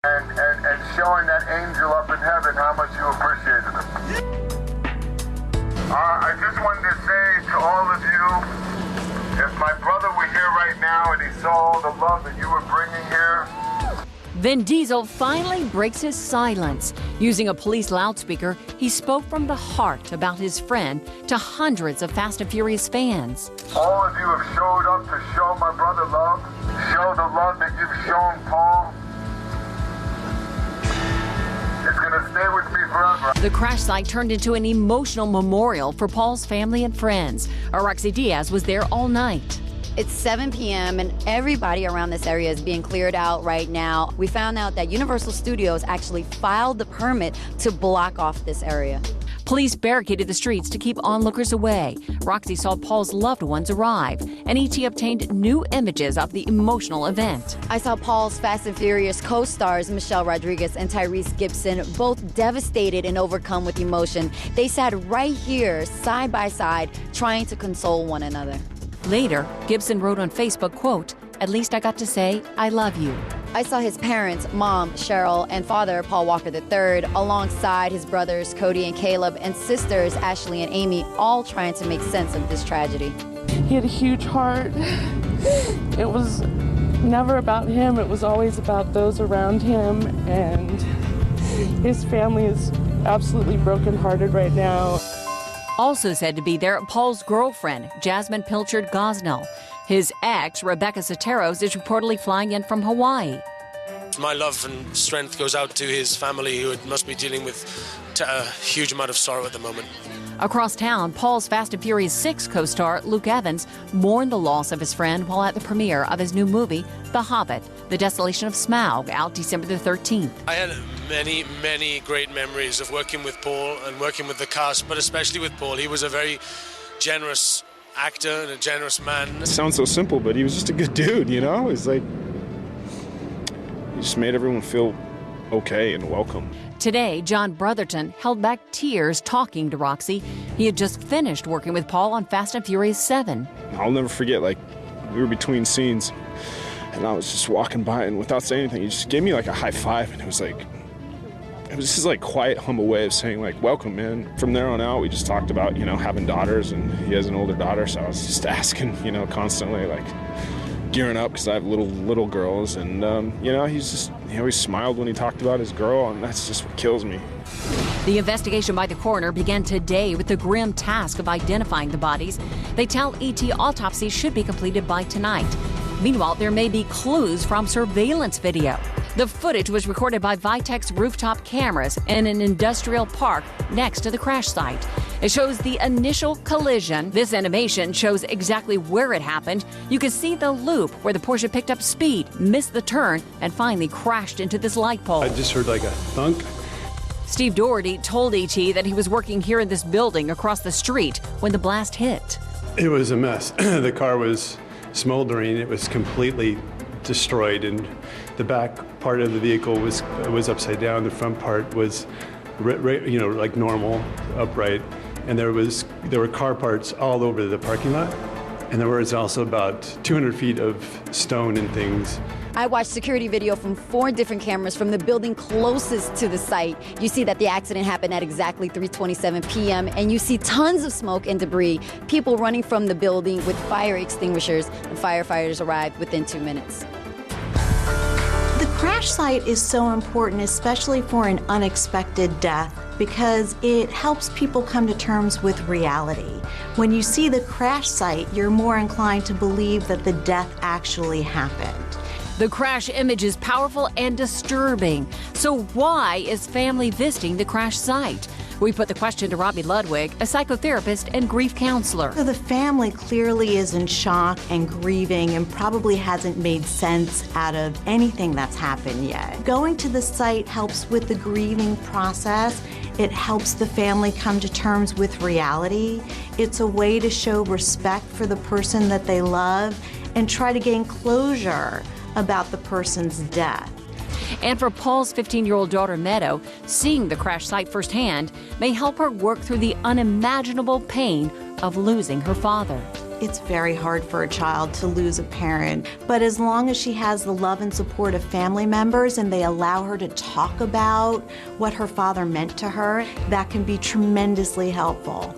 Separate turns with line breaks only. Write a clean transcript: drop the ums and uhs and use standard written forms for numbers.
And showing that angel up in heaven how much you appreciated him. I just wanted to say to all of you, if my brother were here right now and he saw all the love that you were bringing here.
Vin Diesel finally breaks his silence. Using a police loudspeaker, he spoke from the heart about his friend to hundreds of Fast and Furious fans.
All of you have showed up to show my brother love, show the love that you've shown Paul. It's gonna stay with me forever.
The crash site turned into an emotional memorial for Paul's family and friends. Roxy Diaz was there all night.
It's 7 p.m. and everybody around this area is being cleared out right now. We found out that Universal Studios actually filed the permit to block off this area.
Police barricaded the streets to keep onlookers away. Roxy saw Paul's loved ones arrive, and ET obtained new images of the emotional event.
I saw Paul's Fast and Furious co-stars Michelle Rodriguez and Tyrese Gibson, both devastated and overcome with emotion. They sat right here, side by side, trying to console one another.
Later, Gibson wrote on Facebook, quote, "At least I got to say, I love you."
I saw his parents, Mom, Cheryl, and father, Paul Walker III, alongside his brothers, Cody and Caleb, and sisters, Ashley and Amy, all trying to make sense of this tragedy.
He had a huge heart. It was never about him. It was always about those around him, and his family is absolutely brokenhearted right now.
Also said to be there, Paul's girlfriend, Jasmine Pilchard Gosnell. His ex, Rebecca Soteros, is reportedly flying in from Hawaii.
My love and strength goes out to his family, who must be dealing with a huge amount of sorrow at the moment.
Across town, Paul's Fast and Furious 6 co-star Luke Evans mourned the loss of his friend while at the premiere of his new movie, The Hobbit, The Desolation of Smaug, out December the 13th.
I had many, many great memories of working with Paul and working with the cast, but especially with Paul. He was a very generous actor and a generous man.
It sounds so simple, but he was just a good dude, you know? He's like, he just made everyone feel okay and welcome.
Today, John Brotherton held back tears talking to Roxy. He had just finished working with Paul on Fast and Furious 7.
I'll never forget, like, we were between scenes, and I was just walking by, and without saying anything, he just gave me, like, a high five, and it was his, like, quiet, humble way of saying, like, welcome, man. From there on out, we just talked about, you know, having daughters, and he has an older daughter, so I was just asking, you know, constantly, like, gearing up because I have little girls, and you know, he always smiled when he talked about his girl, and that's just what kills me.
The investigation by the coroner began today with the grim task of identifying the bodies. They tell ET autopsies should be completed by tonight. Meanwhile, there may be clues from surveillance video. The footage was recorded by Vitex rooftop cameras in an industrial park next to the crash site. It shows the initial collision. This animation shows exactly where it happened. You can see the loop where the Porsche picked up speed, missed the turn, and finally crashed into this light pole.
I just heard like a thunk.
Steve Doherty told ET that he was working here in this building across the street when the blast hit.
It was a mess. The car was smoldering. It was completely destroyed, and the back part of the vehicle was upside down. The front part was, you know, like normal, upright, and there were car parts all over the parking lot, and there was also about 200 feet of stone and things.
I watched security video from 4 different cameras from the building closest to the site. You see that the accident happened at exactly 3:27 p.m. and you see tons of smoke and debris, people running from the building with fire extinguishers, and firefighters arrived within 2 minutes.
The crash site is so important, especially for an unexpected death, because it helps people come to terms with reality. When you see the crash site, you're more inclined to believe that the death actually happened.
The crash image is powerful and disturbing. So why is family visiting the crash site? We put the question to Robbie Ludwig, a psychotherapist and grief counselor.
So the family clearly is in shock and grieving and probably hasn't made sense out of anything that's happened yet. Going to the site helps with the grieving process. It helps the family come to terms with reality. It's a way to show respect for the person that they love and try to gain closure about the person's death.
And for Paul's 15-year-old daughter, Meadow, seeing the crash site firsthand may help her work through the unimaginable pain of losing her father.
It's very hard for a child to lose a parent, but as long as she has the love and support of family members and they allow her to talk about what her father meant to her, that can be tremendously helpful.